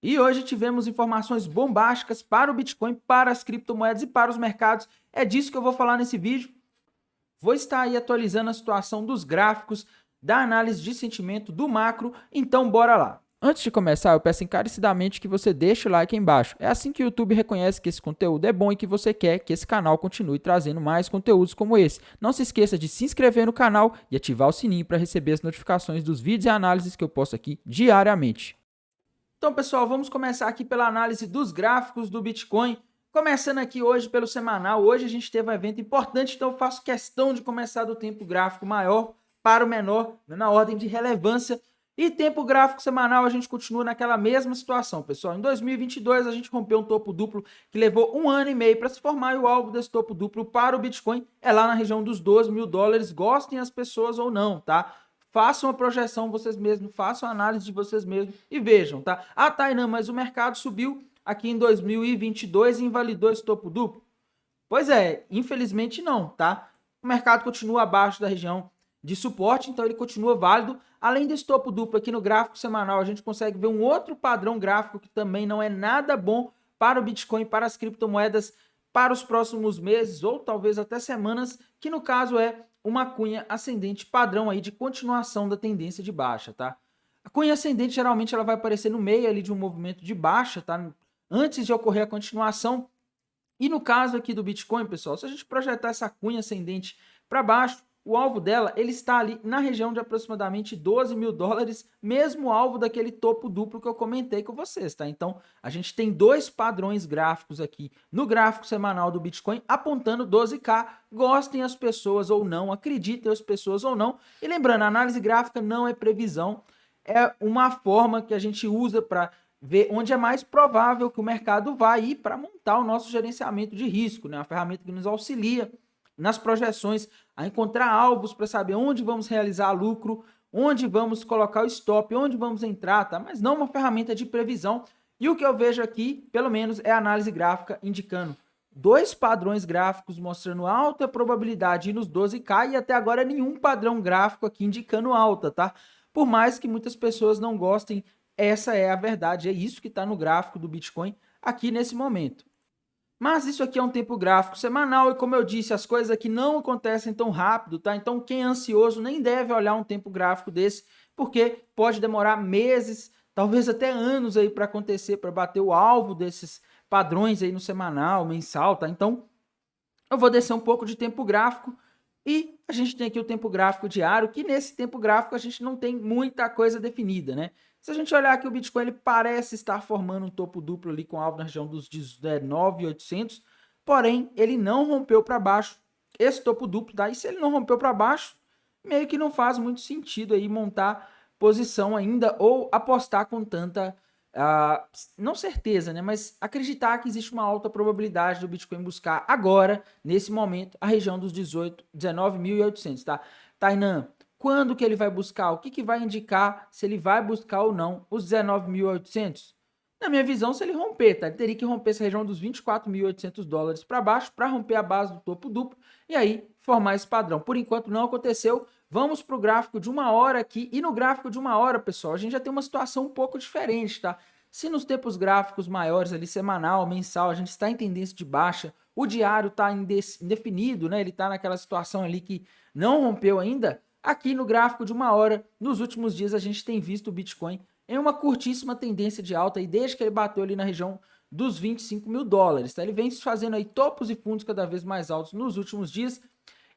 E hoje tivemos informações bombásticas para o Bitcoin, para as criptomoedas e para os mercados. É disso que eu vou falar nesse vídeo. Vou estar aí atualizando a situação dos gráficos, da análise de sentimento, do macro, então bora lá. Antes de começar, eu peço encarecidamente que você deixe o like aí embaixo. É assim que o YouTube reconhece que esse conteúdo é bom e que você quer que esse canal continue trazendo mais conteúdos como esse. Não se esqueça de se inscrever no canal e ativar o sininho para receber as notificações dos vídeos e análises que eu posto aqui diariamente. Então, pessoal, vamos começar aqui pela análise dos gráficos do Bitcoin. Começando aqui hoje pelo semanal. Hoje a gente teve um evento importante, então eu faço questão de começar do tempo gráfico maior para o menor, na ordem de relevância. E tempo gráfico semanal a gente continua naquela mesma situação, pessoal. Em 2022 a gente rompeu um topo duplo que levou 1 ano e meio para se formar, e o alvo desse topo duplo para o Bitcoin é lá na região dos 12 mil dólares, gostem as pessoas ou não, tá? Façam a projeção vocês mesmos, façam a análise de vocês mesmos e vejam, tá? Ah, Tainan, mas o mercado subiu aqui em 2022 e invalidou esse topo duplo? Pois é, infelizmente não, tá? O mercado continua abaixo da região de suporte, então ele continua válido. Além desse topo duplo aqui no gráfico semanal, a gente consegue ver um outro padrão gráfico que também não é nada bom para o Bitcoin, para as criptomoedas, para os próximos meses ou talvez até semanas, que no caso é uma cunha ascendente padrão aí de continuação da tendência de baixa, tá? A cunha ascendente geralmente ela vai aparecer no meio ali de um movimento de baixa, tá? Antes de ocorrer a continuação. E no caso aqui do Bitcoin, pessoal, se a gente projetar essa cunha ascendente para baixo, o alvo dela ele está ali na região de aproximadamente 12 mil dólares, mesmo alvo daquele topo duplo que eu comentei com vocês, tá? Então, a gente tem dois padrões gráficos aqui no gráfico semanal do Bitcoin apontando 12K. Gostem as pessoas ou não, acreditem as pessoas ou não. E lembrando, a análise gráfica não é previsão, é uma forma que a gente usa para ver onde é mais provável que o mercado vá ir para montar o nosso gerenciamento de risco, né? Uma ferramenta que nos auxilia nas projeções a encontrar alvos para saber onde vamos realizar lucro, onde vamos colocar o stop, onde vamos entrar, tá? Mas não uma ferramenta de previsão. E o que eu vejo aqui, pelo menos, é a análise gráfica indicando dois padrões gráficos mostrando alta probabilidade nos 12K e até agora nenhum padrão gráfico aqui indicando alta, tá? Por mais que muitas pessoas não gostem, essa é a verdade, é isso que está no gráfico do Bitcoin aqui nesse momento. Mas isso aqui é um tempo gráfico semanal e, como eu disse, as coisas aqui não acontecem tão rápido, tá? Então, quem é ansioso nem deve olhar um tempo gráfico desse, porque pode demorar meses, talvez até anos aí para acontecer, para bater o alvo desses padrões aí no semanal, mensal, tá? Então, eu vou descer um pouco de tempo gráfico e a gente tem aqui o tempo gráfico diário, que nesse tempo gráfico a gente não tem muita coisa definida, né? Se a gente olhar aqui o Bitcoin, ele parece estar formando um topo duplo ali com alvo na região dos 19.800, porém ele não rompeu para baixo esse topo duplo, tá? E se ele não rompeu para baixo, meio que não faz muito sentido aí montar posição ainda ou apostar com tanta não certeza, né, mas acreditar que existe uma alta probabilidade do Bitcoin buscar agora, nesse momento, a região dos 19.800, tá? Tainan, quando que ele vai buscar? O que que vai indicar se ele vai buscar ou não os 19.800? Na minha visão, se ele romper, tá? Ele teria que romper essa região dos 24.800 dólares para baixo para romper a base do topo duplo e aí formar esse padrão. Por enquanto não aconteceu. Vamos para o gráfico de uma hora aqui. E no gráfico de uma hora, pessoal, a gente já tem uma situação um pouco diferente, tá? Se nos tempos gráficos maiores, ali semanal, mensal, a gente está em tendência de baixa, o diário está indefinido, né? Ele está naquela situação ali que não rompeu ainda. Aqui no gráfico de uma hora, nos últimos dias, a gente tem visto o Bitcoin em uma curtíssima tendência de alta, e desde que ele bateu ali na região dos 25 mil dólares, tá? Ele vem fazendo aí topos e fundos cada vez mais altos nos últimos dias.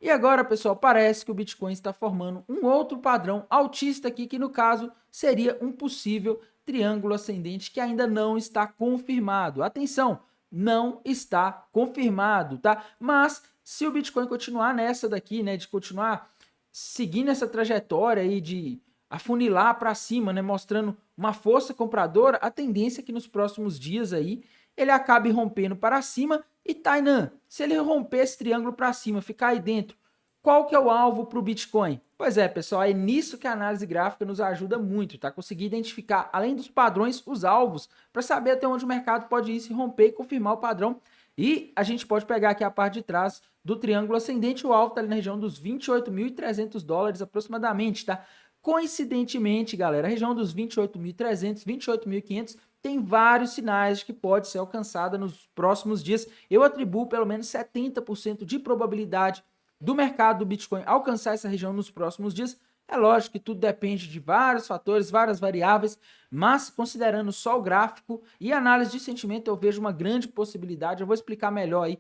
E agora, pessoal, parece que o Bitcoin está formando um outro padrão altista aqui, que no caso seria um possível triângulo ascendente que ainda não está confirmado. Atenção, não está confirmado, tá? Mas se o Bitcoin continuar nessa daqui, né, de continuar seguindo essa trajetória aí de afunilar para cima, né, mostrando uma força compradora, a tendência é que nos próximos dias aí ele acabe rompendo para cima. E Tainan, se ele romper esse triângulo para cima, ficar aí dentro, qual que é o alvo para o Bitcoin? Pois é, pessoal, é nisso que a análise gráfica nos ajuda muito, tá? Conseguir identificar, além dos padrões, os alvos, para saber até onde o mercado pode ir, se romper e confirmar o padrão. E a gente pode pegar aqui a parte de trás do triângulo ascendente, o alvo está ali na região dos 28.300 dólares aproximadamente, tá? Coincidentemente, galera, a região dos 28.300, 28.500 tem vários sinais de que pode ser alcançada nos próximos dias. Eu atribuo pelo menos 70% de probabilidade do mercado do Bitcoin alcançar essa região nos próximos dias. É lógico que tudo depende de vários fatores, várias variáveis, mas considerando só o gráfico e análise de sentimento, eu vejo uma grande possibilidade. Eu vou explicar melhor aí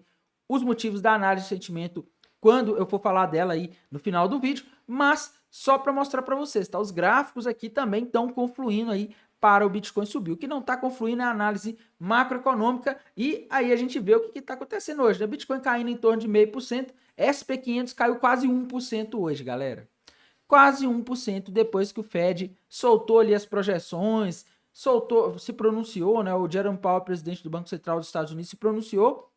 os motivos da análise de sentimento quando eu for falar dela aí no final do vídeo, mas só para mostrar para vocês, tá? Os gráficos aqui também estão confluindo aí para o Bitcoin subir. O que não está confluindo é a análise macroeconômica e aí a gente vê o que está acontecendo hoje, né? Bitcoin caindo em torno de 0,5%, SP500 caiu quase 1% hoje, galera. Quase 1% depois que o Fed soltou ali as projeções, se pronunciou, né? O Jerome Powell, presidente do Banco Central dos Estados Unidos, se pronunciou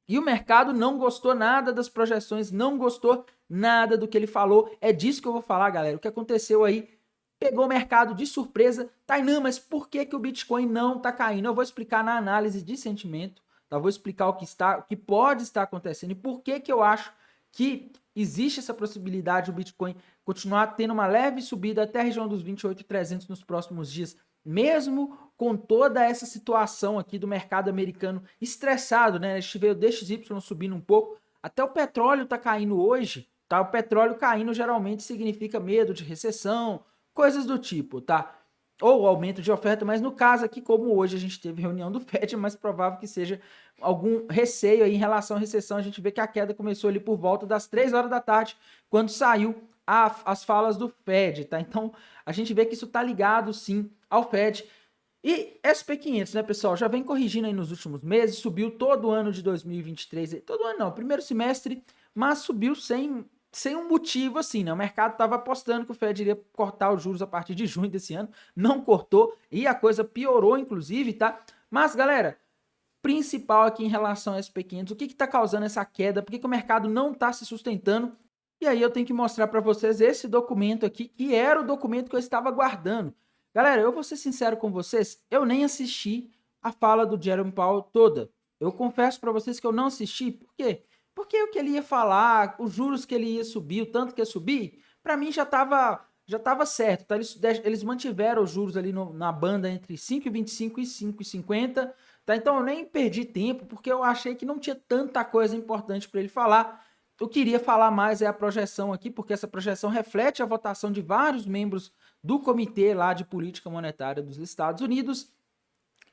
e o mercado não gostou nada das projeções, não gostou nada do que ele falou. É disso que eu vou falar, galera. O que aconteceu aí pegou o mercado de surpresa. Tainan, mas por que o Bitcoin não está caindo? Eu vou explicar na análise de sentimento, tá? Vou explicar o que pode estar acontecendo e por que eu acho que existe essa possibilidade do Bitcoin continuar tendo uma leve subida até a região dos 28.300 nos próximos dias, mesmo com toda essa situação aqui do mercado americano estressado, né? A gente veio o DXY subindo um pouco, até o petróleo tá caindo hoje, tá? O petróleo caindo geralmente significa medo de recessão, coisas do tipo, tá? Ou aumento de oferta, mas no caso aqui, como hoje a gente teve reunião do FED, é mais provável que seja algum receio aí em relação à recessão. A gente vê que a queda começou ali por volta das 3 horas da tarde, quando saiu as falas do FED, tá? Então, a gente vê que isso tá ligado, sim, ao FED. E SP500, né, pessoal, já vem corrigindo aí nos últimos meses, subiu todo o ano de 2023, todo ano não, primeiro semestre, mas subiu sem um motivo assim, né? O mercado estava apostando que o Fed iria cortar os juros a partir de junho desse ano, não cortou e a coisa piorou, inclusive, tá? Mas, galera, principal aqui em relação ao SP500, o que está causando essa queda? Por que o mercado não está se sustentando? E aí eu tenho que mostrar para vocês esse documento aqui, que era o documento que eu estava guardando. Galera, eu vou ser sincero com vocês, eu nem assisti a fala do Jerome Powell toda. Eu confesso para vocês que eu não assisti, por quê? Porque o que ele ia falar, os juros que ele ia subir, o tanto que ia subir, para mim já estava certo, tá? Eles mantiveram os juros ali na banda entre 5,25 e 5,50, tá? Então eu nem perdi tempo, porque eu achei que não tinha tanta coisa importante para ele falar. Eu queria falar mais é a projeção aqui, porque essa projeção reflete a votação de vários membros do Comitê lá de Política Monetária dos Estados Unidos.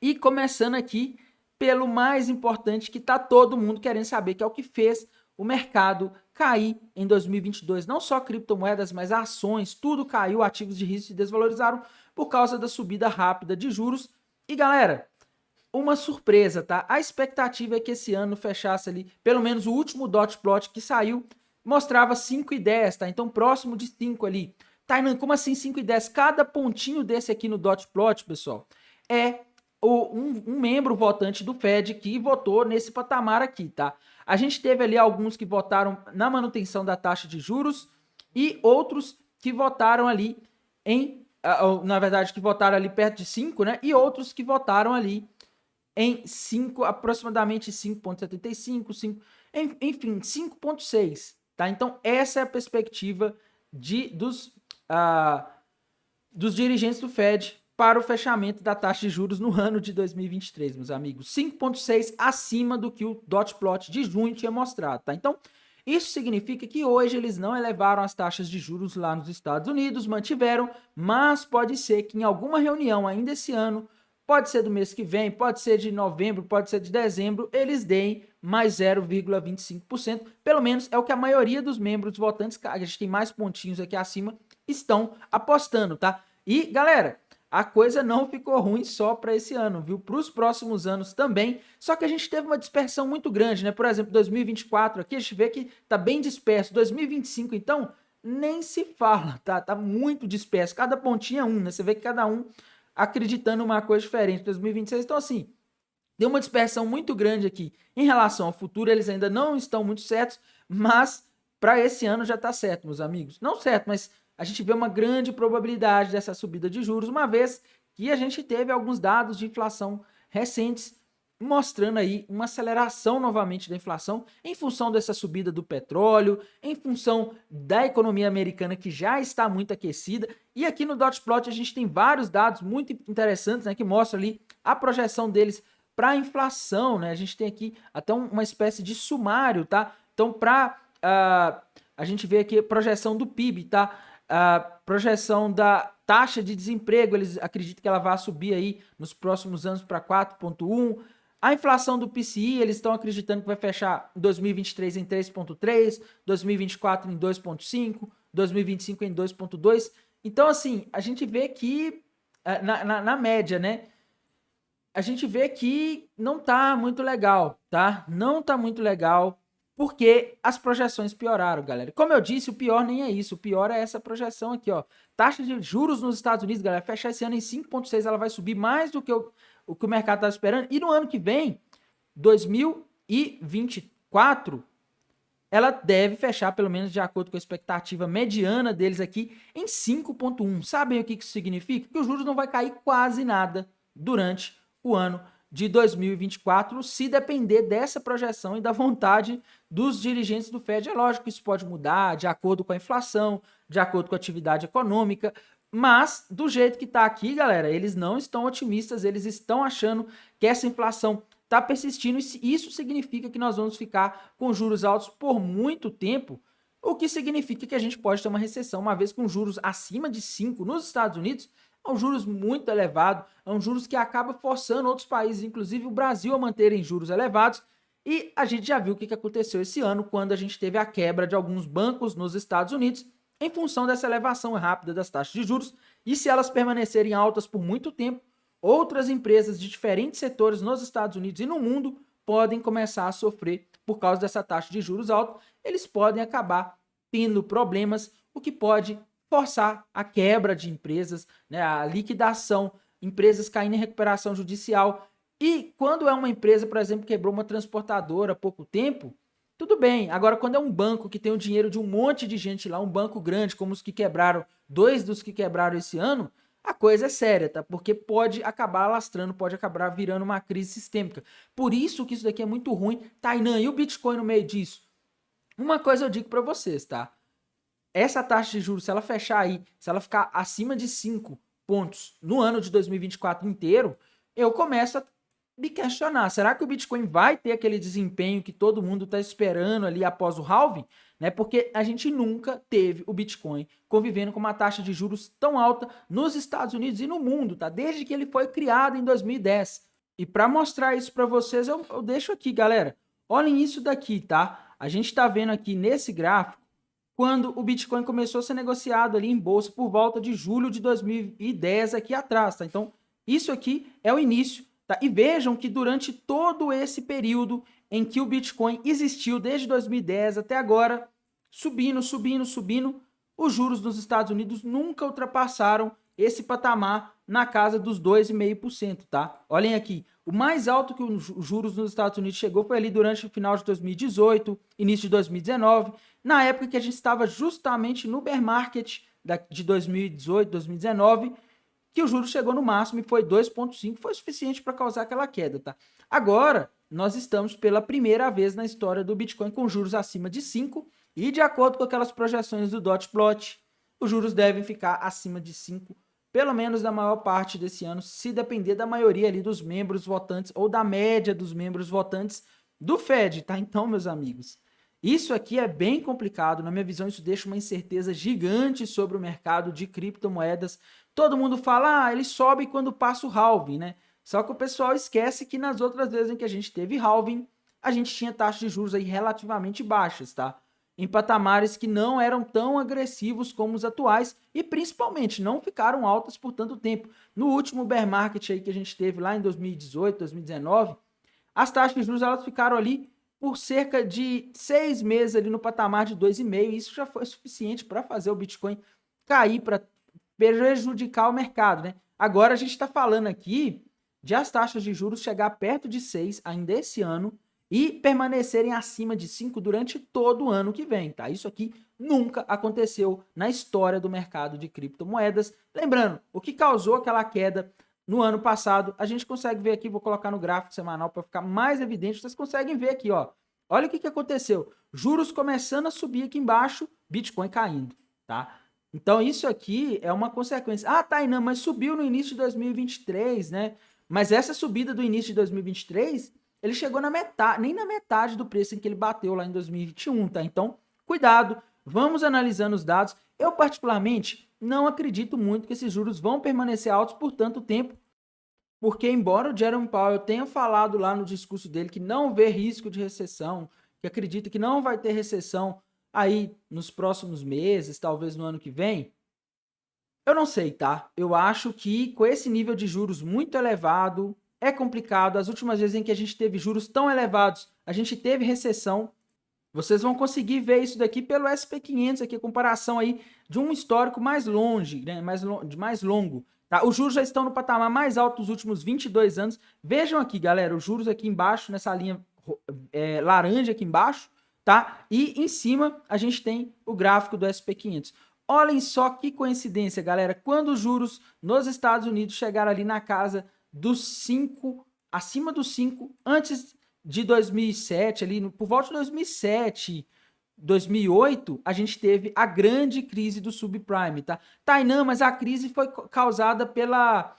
E começando aqui pelo mais importante que está todo mundo querendo saber, que é o que fez o mercado cair em 2022. Não só criptomoedas, mas ações, tudo caiu, ativos de risco se desvalorizaram por causa da subida rápida de juros. E galera, uma surpresa, tá? A expectativa é que esse ano fechasse ali, pelo menos o último dot plot que saiu, mostrava 5,10, tá? Então próximo de 5 ali. Tainan, como assim 5,10? Cada pontinho desse aqui no dot plot, pessoal, é um membro votante do Fed que votou nesse patamar aqui, tá? A gente teve ali alguns que votaram na manutenção da taxa de juros e outros que votaram ali na verdade, que votaram ali perto de 5, né? E outros que votaram ali em 5, aproximadamente 5,75, 5, enfim, 5,6, tá? Então, essa é a perspectiva dos dirigentes do Fed para o fechamento da taxa de juros no ano de 2023, meus amigos. 5,6 acima do que o dot plot de junho tinha mostrado, tá? Então, isso significa que hoje eles não elevaram as taxas de juros lá nos Estados Unidos, mantiveram, mas pode ser que em alguma reunião ainda esse ano, pode ser do mês que vem, pode ser de novembro, pode ser de dezembro, eles deem mais 0,25%, pelo menos é o que a maioria dos membros votantes, a gente tem mais pontinhos aqui acima, estão apostando, tá? E, galera, a coisa não ficou ruim só para esse ano, viu? Para os próximos anos também, só que a gente teve uma dispersão muito grande, né? Por exemplo, 2024 aqui, a gente vê que tá bem disperso. 2025, então, nem se fala, tá? Tá muito disperso. Cada pontinho é um, né? Você vê que cada um acreditando uma coisa diferente. 2026, então assim, deu uma dispersão muito grande aqui. Em relação ao futuro, eles ainda não estão muito certos, mas para esse ano já tá certo, meus amigos. Não certo, mas a gente vê uma grande probabilidade dessa subida de juros, uma vez que a gente teve alguns dados de inflação recentes mostrando aí uma aceleração novamente da inflação em função dessa subida do petróleo, em função da economia americana que já está muito aquecida. E aqui no Dot Plot a gente tem vários dados muito interessantes, né, que mostram ali a projeção deles para a inflação, né? A gente tem aqui até uma espécie de sumário, tá? Então, para a gente ver aqui a projeção do PIB, tá? A projeção da taxa de desemprego, eles acreditam que ela vai subir aí nos próximos anos para 4,1. A inflação do PCI, eles estão acreditando que vai fechar em 2023 em 3,3, 2024 em 2,5, 2025 em 2,2. Então, assim, a gente vê que, na média, né? A gente vê que não tá muito legal, tá? Não tá muito legal, porque as projeções pioraram, galera. Como eu disse, o pior nem é isso. O pior é essa projeção aqui, ó. Taxa de juros nos Estados Unidos, galera, fechar esse ano em 5,6, ela vai subir mais do que o que o mercado estava esperando. E no ano que vem, 2024, ela deve fechar, pelo menos de acordo com a expectativa mediana deles aqui, em 5,1. Sabem o que isso significa? Que os juros não vai cair quase nada durante o ano de 2024, se depender dessa projeção e da vontade dos dirigentes do Fed. É lógico que isso pode mudar de acordo com a inflação, de acordo com a atividade econômica, mas do jeito que está aqui, galera, eles não estão otimistas, eles estão achando que essa inflação está persistindo e isso significa que nós vamos ficar com juros altos por muito tempo, o que significa que a gente pode ter uma recessão, uma vez com juros acima de 5 nos Estados Unidos. É um juros muito elevado, é um juros que acaba forçando outros países, inclusive o Brasil, a manterem juros elevados. E a gente já viu o que aconteceu esse ano, quando a gente teve a quebra de alguns bancos nos Estados Unidos, em função dessa elevação rápida das taxas de juros. E se elas permanecerem altas por muito tempo, outras empresas de diferentes setores nos Estados Unidos e no mundo podem começar a sofrer por causa dessa taxa de juros alta. Eles podem acabar tendo problemas, o que pode forçar a quebra de empresas, né, a liquidação, empresas caindo em recuperação judicial. E quando é uma empresa, por exemplo, quebrou uma transportadora há pouco tempo, tudo bem. Agora, quando é um banco que tem o dinheiro de um monte de gente lá, um banco grande, como os que quebraram, 2 dos que quebraram esse ano, a coisa é séria, tá? Porque pode acabar alastrando, pode acabar virando uma crise sistêmica. Por isso que isso daqui é muito ruim. Tainan, e o Bitcoin no meio disso? Uma coisa eu digo para vocês, tá? Essa taxa de juros, se ela fechar aí, se ela ficar acima de 5 pontos no ano de 2024 inteiro, eu começo a me questionar. Será que o Bitcoin vai ter aquele desempenho que todo mundo está esperando ali após o halving? Né? Porque a gente nunca teve o Bitcoin convivendo com uma taxa de juros tão alta nos Estados Unidos e no mundo, tá? Desde que ele foi criado em 2010. E para mostrar isso para vocês, eu deixo aqui, galera. Olhem isso daqui, tá? A gente está vendo aqui nesse gráfico quando o Bitcoin começou a ser negociado ali em bolsa por volta de julho de 2010 aqui atrás, tá? Então, isso aqui é o início, tá? E vejam que durante todo esse período em que o Bitcoin existiu, desde 2010 até agora, subindo, subindo, subindo, os juros dos Estados Unidos nunca ultrapassaram esse patamar na casa dos 2,5%, tá? Olhem aqui, o mais alto que os juros nos Estados Unidos chegou foi ali durante o final de 2018, início de 2019, na época que a gente estava justamente no bear market de 2018, 2019, que o juro chegou no máximo e foi 2,5, foi suficiente para causar aquela queda, tá? Agora, nós estamos pela primeira vez na história do Bitcoin com juros acima de 5 e de acordo com aquelas projeções do Dot Plot, os juros devem ficar acima de 5, pelo menos na maior parte desse ano, se depender da maioria ali dos membros votantes ou da média dos membros votantes do Fed, tá? Então, meus amigos, isso aqui é bem complicado. Na minha visão, isso deixa uma incerteza gigante sobre o mercado de criptomoedas. Todo mundo fala, ele sobe quando passa o halving, né? Só que o pessoal esquece que nas outras vezes em que a gente teve halving, a gente tinha taxas de juros aí relativamente baixas, tá? Em patamares que não eram tão agressivos como os atuais e principalmente não ficaram altas por tanto tempo. No último bear market aí que a gente teve lá em 2018, 2019, as taxas de juros elas ficaram ali por cerca de 6 meses ali no patamar de 2,5, e isso já foi suficiente para fazer o Bitcoin cair, para prejudicar o mercado, né? Agora a gente está falando aqui de as taxas de juros chegar perto de 6 ainda esse ano e permanecerem acima de 5 durante todo o ano que vem, tá? Isso aqui nunca aconteceu na história do mercado de criptomoedas. Lembrando, o que causou aquela queda no ano passado. A gente consegue ver aqui, vou colocar no gráfico semanal para ficar mais evidente, vocês conseguem ver aqui, ó. Olha o que aconteceu. Juros começando a subir aqui embaixo, Bitcoin caindo, tá? Então isso aqui é uma consequência. Ah, Tainan, mas subiu no início de 2023, né? Mas essa subida do início de 2023, ele chegou na metade, nem na metade do preço em que ele bateu lá em 2021, tá? Então, cuidado, vamos analisando os dados. Eu, particularmente, não acredito muito que esses juros vão permanecer altos por tanto tempo, porque embora o Jerome Powell tenha falado lá no discurso dele que não vê risco de recessão, que acredita que não vai ter recessão aí nos próximos meses, talvez no ano que vem, eu não sei, tá? Eu acho que com esse nível de juros muito elevado, é complicado. As últimas vezes em que a gente teve juros tão elevados, a gente teve recessão. Vocês vão conseguir ver isso daqui pelo SP500, aqui a comparação aí de um histórico mais longe, né? mais longo. Tá? Os juros já estão no patamar mais alto dos últimos 22 anos. Vejam aqui, galera, os juros aqui embaixo, nessa linha laranja aqui embaixo, tá? E em cima a gente tem o gráfico do SP500. Olhem só que coincidência, galera. Quando os juros nos Estados Unidos chegaram ali na casa dos 5, acima dos 5, antes de 2007, ali por volta de 2007, 2008, a gente teve a grande crise do subprime, tá? Tainan, mas a crise foi causada pela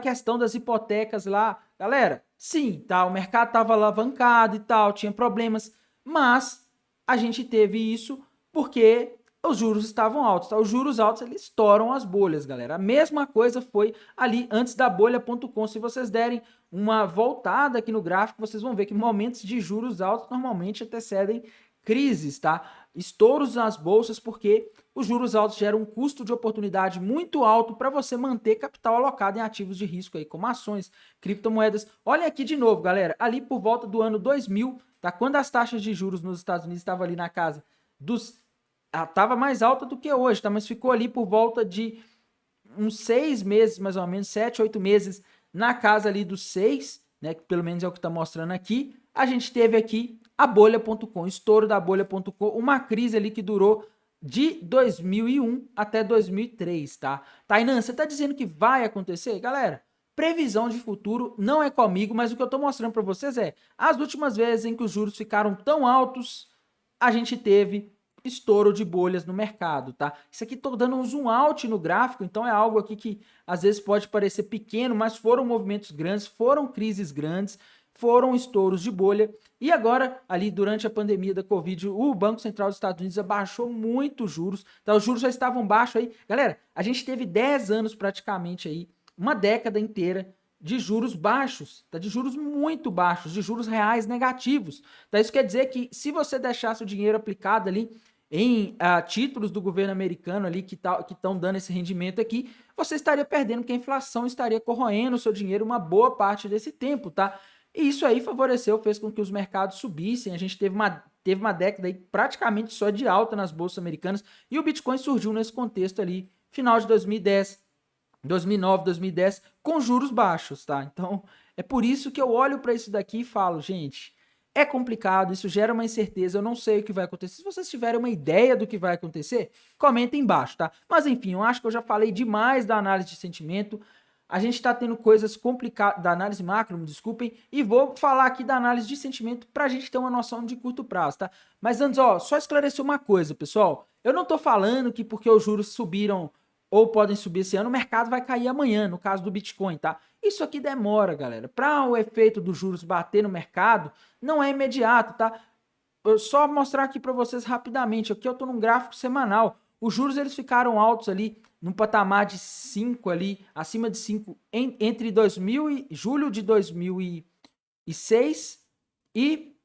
questão das hipotecas lá. Galera, sim, tá? O mercado estava alavancado e tal, tinha problemas, mas a gente teve isso porque os juros estavam altos, tá? Os juros altos, eles estouram as bolhas, galera. A mesma coisa foi ali antes da bolha.com. Se vocês derem uma voltada aqui no gráfico, vocês vão ver que momentos de juros altos normalmente antecedem crises, tá? Estouros nas bolsas, porque os juros altos geram um custo de oportunidade muito alto para você manter capital alocado em ativos de risco aí, como ações, criptomoedas. Olhem aqui de novo, galera, ali por volta do ano 2000, tá? Quando as taxas de juros nos Estados Unidos estavam ali na casa dos... Estava mais alta do que hoje, tá? Mas ficou ali por volta de uns 6 meses, mais ou menos, 7, 8 meses, na casa ali dos 6, né? Que pelo menos é o que está mostrando aqui. A gente teve aqui a bolha.com, estouro da bolha.com, uma crise ali que durou de 2001 até 2003, tá? Tainan, você tá dizendo que vai acontecer? Galera, previsão de futuro não é comigo, mas o que eu tô mostrando para vocês é as últimas vezes em que os juros ficaram tão altos, a gente teve estouro de bolhas no mercado, tá? Isso aqui tô dando um zoom out no gráfico, então é algo aqui que às vezes pode parecer pequeno, mas foram movimentos grandes, foram crises grandes, foram estouros de bolha. E agora, ali durante a pandemia da Covid, o Banco Central dos Estados Unidos abaixou muito os juros, tá? Os juros já estavam baixos aí. Galera, a gente teve 10 anos praticamente aí, uma década inteira de juros baixos, tá? De juros muito baixos, de juros reais negativos. Tá? Isso quer dizer que se você deixasse o dinheiro aplicado ali em títulos do governo americano ali que estão dando esse rendimento aqui, você estaria perdendo, porque a inflação estaria corroendo o seu dinheiro uma boa parte desse tempo, tá? E isso aí favoreceu, fez com que os mercados subissem, a gente teve uma década aí praticamente só de alta nas bolsas americanas, e o Bitcoin surgiu nesse contexto ali, final de 2010, 2009, 2010, com juros baixos, tá? Então, é por isso que eu olho para isso daqui e falo, gente, é complicado, isso gera uma incerteza, eu não sei o que vai acontecer. Se vocês tiverem uma ideia do que vai acontecer, comentem embaixo, tá? Mas enfim, eu acho que eu já falei demais da análise de sentimento. A gente está tendo coisas complicadas, da análise macro, me desculpem, e vou falar aqui da análise de sentimento para a gente ter uma noção de curto prazo, tá? Mas antes, ó, só esclarecer uma coisa, pessoal. Eu não tô falando que porque os juros subiram ou podem subir esse ano, o mercado vai cair amanhã, no caso do Bitcoin, tá? Isso aqui demora, galera. Para o efeito dos juros bater no mercado, não é imediato, tá? Eu só mostrar aqui para vocês rapidamente. Aqui eu tô num gráfico semanal. Os juros eles ficaram altos ali, num patamar de 5 ali, acima de 5, entre julho de 2006 e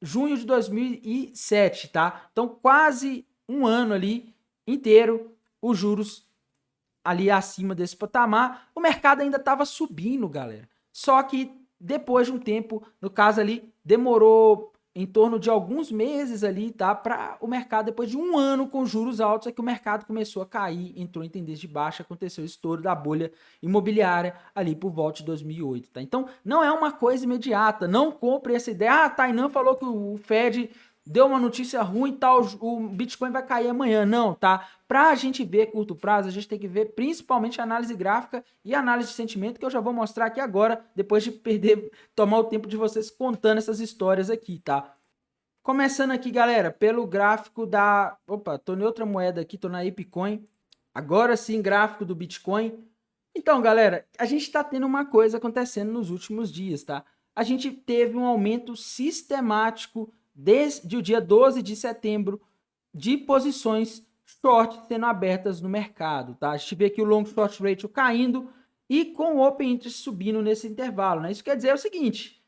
junho de 2007, tá? Então quase um ano ali inteiro, os juros ali acima desse patamar, o mercado ainda estava subindo, galera. Só que depois de um tempo, no caso ali, demorou em torno de alguns meses ali, tá? Para o mercado, depois de um ano com juros altos, é que o mercado começou a cair, entrou em tendência de baixa, aconteceu o estouro da bolha imobiliária ali por volta de 2008, tá? Então, não é uma coisa imediata, não compre essa ideia. Ah, Tainan falou que o Fed deu uma notícia ruim, tal, o Bitcoin vai cair amanhã. Não, tá? Para a gente ver curto prazo, a gente tem que ver principalmente análise gráfica e análise de sentimento, que eu já vou mostrar aqui agora, depois de tomar o tempo de vocês contando essas histórias aqui, tá? Começando aqui, galera, pelo gráfico da... Opa, tô em outra moeda aqui, tô na Epcoin. Agora sim, gráfico do Bitcoin. Então, galera, a gente está tendo uma coisa acontecendo nos últimos dias, tá? A gente teve um aumento sistemático desde o dia 12 de setembro de posições short sendo abertas no mercado, tá? A gente vê aqui o long short ratio caindo e com o open interest subindo nesse intervalo, né? Isso quer dizer o seguinte,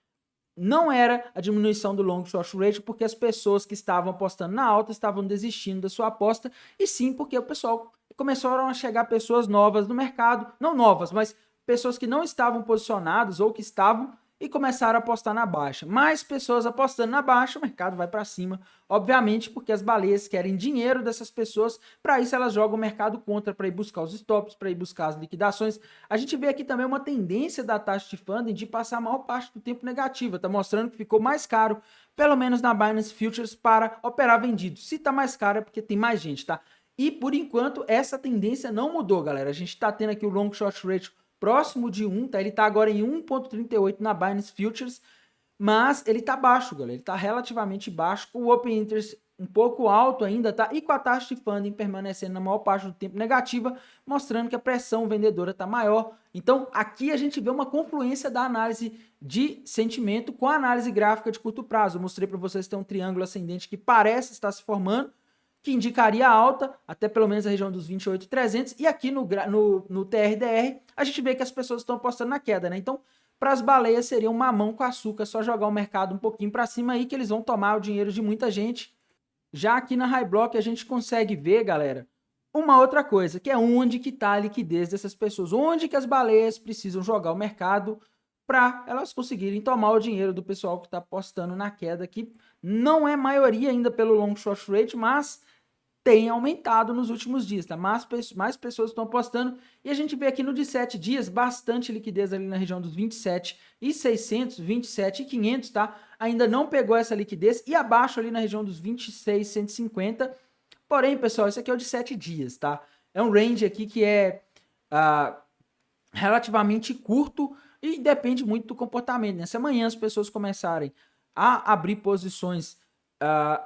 não era a diminuição do long short ratio porque as pessoas que estavam apostando na alta estavam desistindo da sua aposta, e sim porque o pessoal começaram a chegar pessoas novas no mercado, não novas, mas pessoas que não estavam posicionadas ou que estavam e começaram a apostar na baixa. Mais pessoas apostando na baixa, o mercado vai para cima, obviamente, porque as baleias querem dinheiro dessas pessoas, para isso elas jogam o mercado contra, para ir buscar os stops, para ir buscar as liquidações. A gente vê aqui também uma tendência da taxa de funding de passar a maior parte do tempo negativa, tá mostrando que ficou mais caro, pelo menos na Binance Futures, para operar vendido. Se tá mais caro é porque tem mais gente, tá? E por enquanto essa tendência não mudou, galera. A gente tá tendo aqui o long short ratio próximo de 1, tá? Ele tá agora em 1.38 na Binance Futures, mas ele tá baixo, galera. Ele tá relativamente baixo, com o open interest um pouco alto ainda, tá? E com a taxa de funding permanecendo na maior parte do tempo negativa, mostrando que a pressão vendedora tá maior. Então, aqui a gente vê uma confluência da análise de sentimento com a análise gráfica de curto prazo. Eu mostrei para vocês que tem um triângulo ascendente que parece estar se formando, que indicaria alta, até pelo menos a região dos 28.300, e aqui no TRDR, a gente vê que as pessoas estão apostando na queda, né? Então, para as baleias seria um mamão com açúcar, só jogar o mercado um pouquinho para cima aí que eles vão tomar o dinheiro de muita gente. Já aqui na High Block a gente consegue ver, galera, uma outra coisa, que é onde que está a liquidez dessas pessoas, onde que as baleias precisam jogar o mercado para elas conseguirem tomar o dinheiro do pessoal que está apostando na queda aqui. Não é maioria ainda pelo long short rate, mas tem aumentado nos últimos dias, tá? Mais pessoas estão apostando, e a gente vê aqui no de 7 dias bastante liquidez ali na região dos 27.600, 27.500, tá? Ainda não pegou essa liquidez, e abaixo ali na região dos 26.150. Porém, pessoal, isso aqui é o de 7 dias, tá? É um range aqui que é relativamente curto e depende muito do comportamento, né? Se amanhã as pessoas começarem a abrir posições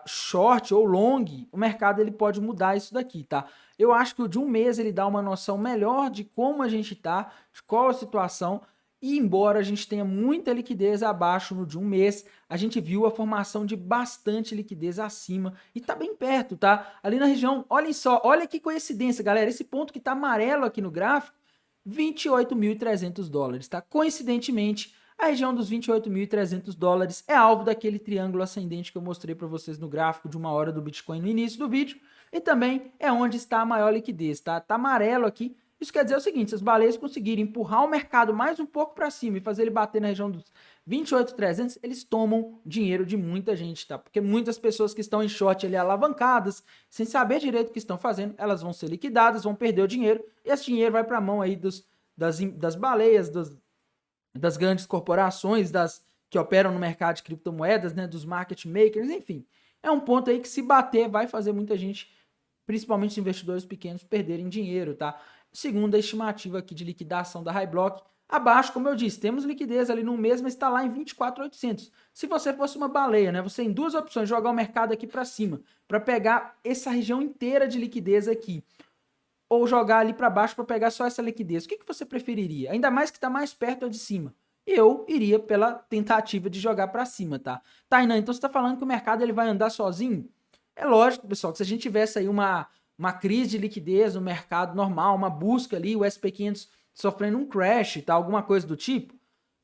short ou long, o mercado ele pode mudar isso daqui, tá? Eu acho que o de um mês ele dá uma noção melhor de como a gente tá, de qual a situação, e embora a gente tenha muita liquidez abaixo no de um mês, a gente viu a formação de bastante liquidez acima e tá bem perto, tá? Ali na região, olhem só, olha que coincidência, galera, esse ponto que tá amarelo aqui no gráfico, 28.300 dólares, tá? Coincidentemente, a região dos 28.300 dólares é alvo daquele triângulo ascendente que eu mostrei para vocês no gráfico de 1 hora do Bitcoin no início do vídeo, e também é onde está a maior liquidez, tá? Tá amarelo aqui. Isso quer dizer o seguinte, se as baleias conseguirem empurrar o mercado mais um pouco para cima e fazer ele bater na região dos 28.300, eles tomam dinheiro de muita gente, tá? Porque muitas pessoas que estão em short ali alavancadas, sem saber direito o que estão fazendo, elas vão ser liquidadas, vão perder o dinheiro, e esse dinheiro vai para a mão aí das baleias, das grandes corporações, que operam no mercado de criptomoedas, né, dos market makers, enfim. É um ponto aí que, se bater, vai fazer muita gente, principalmente os investidores pequenos, perderem dinheiro, tá? Segundo a estimativa aqui de liquidação da High Block, abaixo, como eu disse, temos liquidez ali no mês, mas está lá em 24.800. Se você fosse uma baleia, né, você tem duas opções, jogar o mercado aqui para cima, para pegar essa região inteira de liquidez aqui, ou jogar ali para baixo para pegar só essa liquidez. O que você preferiria? Ainda mais que está mais perto de cima. Eu iria pela tentativa de jogar para cima, tá? Tainan, então você está falando que o mercado ele vai andar sozinho? É lógico, pessoal, que se a gente tivesse aí uma crise de liquidez no mercado normal, uma busca ali, o SP500 sofrendo um crash, tá? Alguma coisa do tipo,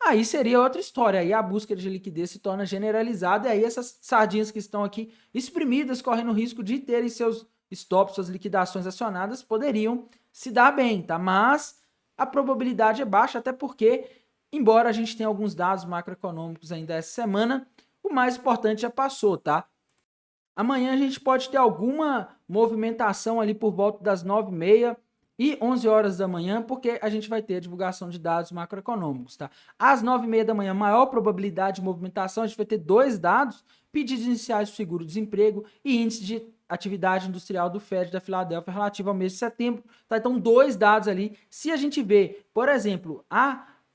aí seria outra história. Aí a busca de liquidez se torna generalizada, e aí essas sardinhas que estão aqui espremidas correndo o risco de terem seus stops, suas liquidações acionadas, poderiam se dar bem, tá? Mas a probabilidade é baixa, até porque, embora a gente tenha alguns dados macroeconômicos ainda essa semana, o mais importante já passou, tá? Amanhã a gente pode ter alguma movimentação ali por volta das 9h30, e 11 horas da manhã, porque a gente vai ter a divulgação de dados macroeconômicos, tá? Às 9h30 da manhã, maior probabilidade de movimentação, a gente vai ter 2 dados, pedidos iniciais do seguro-desemprego e índice de atividade industrial do Fed da Filadélfia relativo ao mês de setembro, tá? Então, 2 dados ali. Se a gente vê, por exemplo,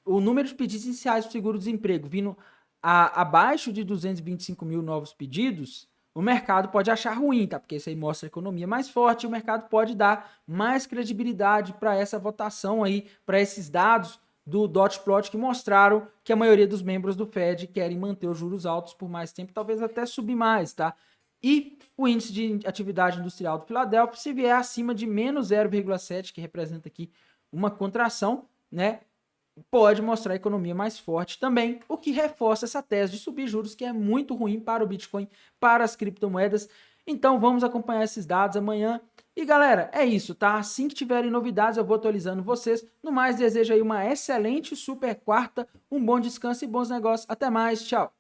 o número de pedidos iniciais do seguro-desemprego vindo abaixo de 225 mil novos pedidos, o mercado pode achar ruim, tá? Porque isso aí mostra a economia mais forte e o mercado pode dar mais credibilidade para essa votação aí, para esses dados do dot plot que mostraram que a maioria dos membros do Fed querem manter os juros altos por mais tempo, talvez até subir mais, tá? E o índice de atividade industrial do Filadélfia, se vier acima de menos 0,7, que representa aqui uma contração, né? Pode mostrar a economia mais forte também, o que reforça essa tese de subir juros, que é muito ruim para o Bitcoin, para as criptomoedas. Então vamos acompanhar esses dados amanhã. E galera, é isso, tá? Assim que tiverem novidades, eu vou atualizando vocês. No mais, desejo aí uma excelente super quarta, um bom descanso e bons negócios. Até mais, tchau!